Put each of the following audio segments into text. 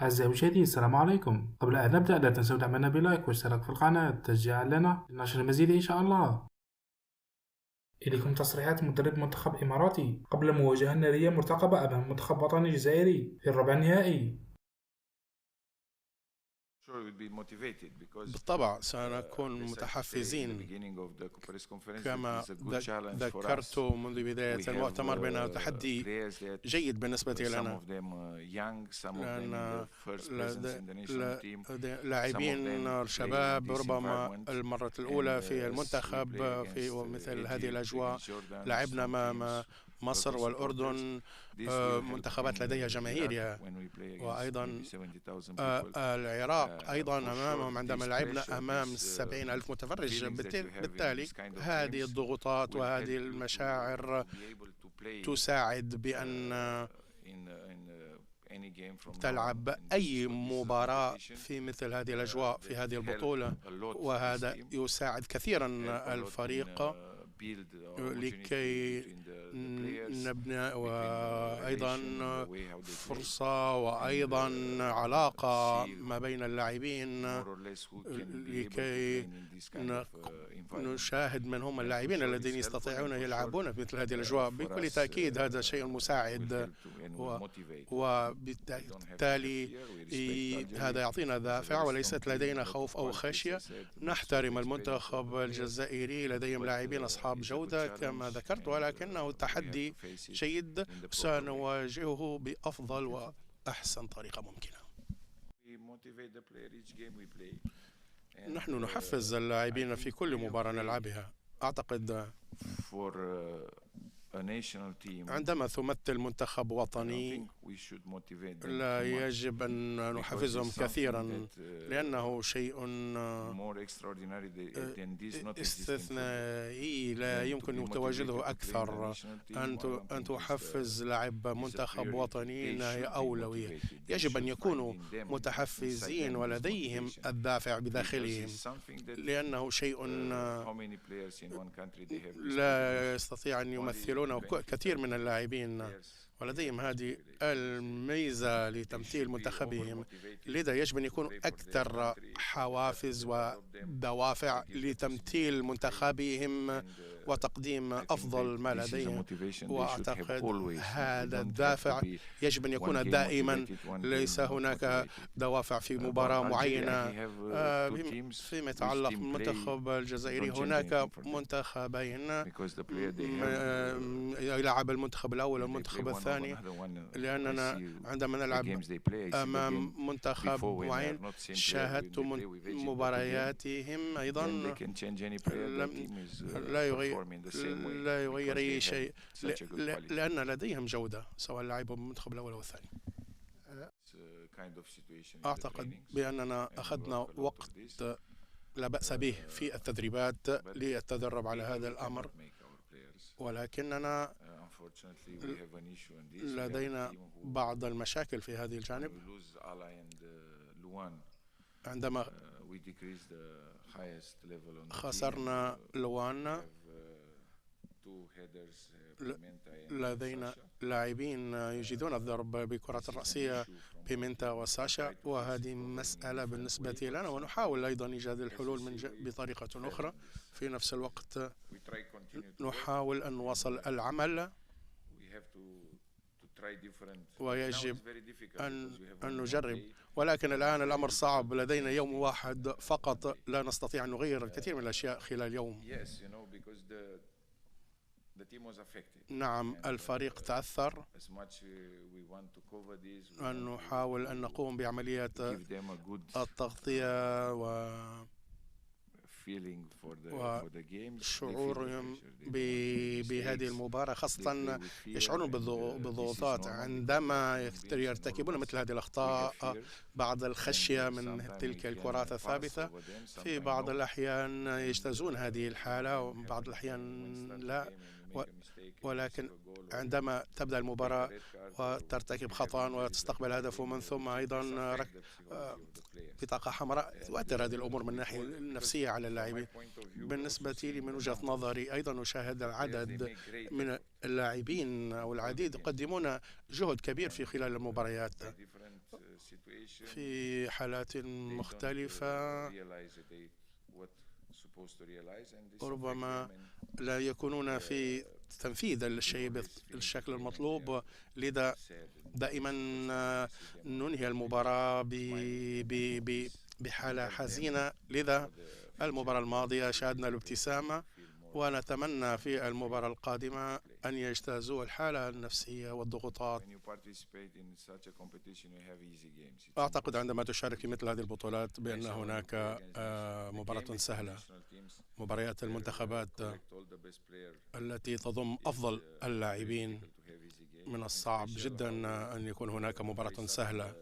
أعزائي المشاهدين، السلام عليكم. قبل أن نبدأ لا تنسوا دعمنا بلايك واشتراك في القناة تشجيعا لنا لنشر المزيد إن شاء الله. إليكم تصريحات مدرب منتخب إماراتي قبل المواجهة النارية المرتقبة أمام منتخب وطني جزائري في الربع النهائي. بالطبع سنكون متحفزين. كما ذكرت منذ بداية المؤتمر بأنه تحدي جيد بالنسبة لنا، لأن لاعبين شباب ربما المرة الأولى في المنتخب في مثل هذه الأجواء. لعبنا أمام مصر والأردن، منتخبات لديها جماهيرية، وأيضا العراق أيضا أمامهم عندما لعبنا أمام 70,000 متفرج. بالتالي هذه الضغوطات وهذه المشاعر تساعد بأن تلعب أي مباراة في مثل هذه الأجواء في هذه البطولة، وهذا يساعد كثيرا الفريق لكي نبني وأيضا فرصة وأيضا علاقة ما بين اللاعبين لكي نشاهد من هم اللاعبين الذين يستطيعون يلعبون في مثل هذه الأجواء. بكل تأكيد هذا شيء مساعد، وبالتالي هذا يعطينا دافع وليست لدينا خوف أو خشية. نحترم المنتخب الجزائري، لديهم لاعبين أصحاب جودة كما ذكرت، ولكنه تحدي جيد سنواجهه بأفضل وأحسن طريقة ممكنة. نحن نحفز اللاعبين في كل مباراة نلعبها. أعتقد عندما تمثل منتخب وطني لا يجب أن نحفزهم كثيرا، لأنه شيء استثنائي لا يمكن تواجده أكثر. أن تحفز لاعب منتخب وطني هي أولوية. يجب أن يكونوا متحفزين ولديهم الدافع بداخلهم، لأنه شيء لا يستطيع أن يمثلونه كثير من اللاعبين ولديهم هذه الميزة لتمثيل منتخبهم. لذا يجب أن يكونوا أكثر حوافز ودوافع لتمثيل منتخبهم وتقديم أفضل ما لديهم. وأعتقد هذا الدافع يجب أن يكون دائما، ليس هناك دوافع في مباراة معينة. فيما يتعلق بالمنتخب الجزائري هناك منتخبين، يلعب المنتخب الأول والمنتخب الثاني، لأننا عندما نلعب أمام منتخب معين شاهدت مبارياتهم أيضا لا يغير أي شيء، لأن لديهم جودة سواء لعبوا بالمنتخب الأول أو الثاني. أعتقد بأننا أخذنا وقت لا بأس به في التدريبات للتدرب على هذا الأمر، ولكننا لدينا بعض المشاكل في هذه الجانب. عندما خسرنا لوان لدينا لاعبين يجيدون الضرب بكرة الرأسية، بيمنتا وساشا، وهذه مسألة بالنسبة لنا، ونحاول أيضا إيجاد الحلول بطريقة أخرى. في نفس الوقت نحاول أن نواصل العمل، ويجب أن نجرب، ولكن الآن الأمر صعب. لدينا يوم واحد فقط، لا نستطيع أن نغير الكثير من الأشياء خلال يوم. نعم، الفريق تأثر. أن نحاول أن نقوم بعملية التغطية وشعورهم بهذه المباراة، خاصة يشعرون بالضغوطات عندما يرتكبون مثل هذه الأخطاء. بعض الخشية من تلك الكرات الثابتة، في بعض الأحيان يجتازون هذه الحالة وبعض الأحيان لا، ولكن عندما تبدأ المباراة وترتكب خطأ وتستقبل هدف ومن ثم أيضا بطاقة حمراء، تؤثر هذه الأمور من الناحية النفسية على اللاعبين. بالنسبة لي من وجهة نظري أيضا نشاهد العدد من اللاعبين أو العديد يقدمون جهد كبير في خلال المباريات، في حالات مختلفة ربما لا يكونون في تنفيذ الشيء بالشكل المطلوب، لذا دائما ننهي المباراة بحالة حزينة. لذا المباراة الماضية شاهدنا الابتسامة، ونتمنى في المباراة القادمة أن يجتازوا الحالة النفسية والضغوطات. أعتقد عندما تشارك في مثل هذه البطولات بأن هناك مباراة سهلة. مباريات المنتخبات التي تضم أفضل اللاعبين من الصعب جدا أن يكون هناك مباراة سهلة،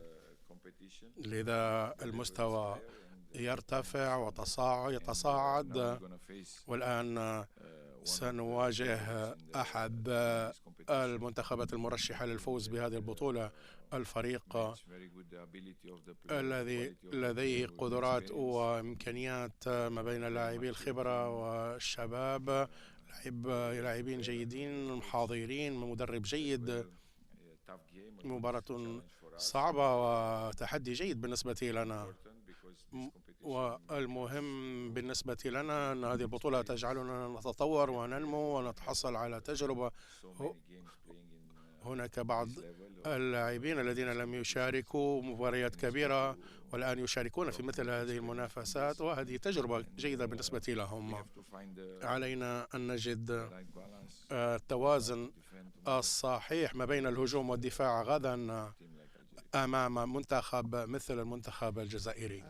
لذا المستوى يرتفع ويتصاعد. والآن سنواجه أحد المنتخبات المرشحة للفوز بهذه البطولة، الفريق الذي لديه قدرات وإمكانيات ما بين لاعبي الخبرة والشباب، لاعبين جيدين حاضرين، مدرب جيد. مباراة صعبة وتحدي جيد بالنسبة لنا، والمهم بالنسبة لنا أن هذه البطولة تجعلنا نتطور وننمو ونتحصل على تجربة. هناك بعض اللاعبين الذين لم يشاركوا مباريات كبيرة والآن يشاركون في مثل هذه المنافسات، وهذه تجربة جيدة بالنسبة لهم. علينا أن نجد التوازن الصحيح ما بين الهجوم والدفاع غدا أمام منتخب مثل المنتخب الجزائري.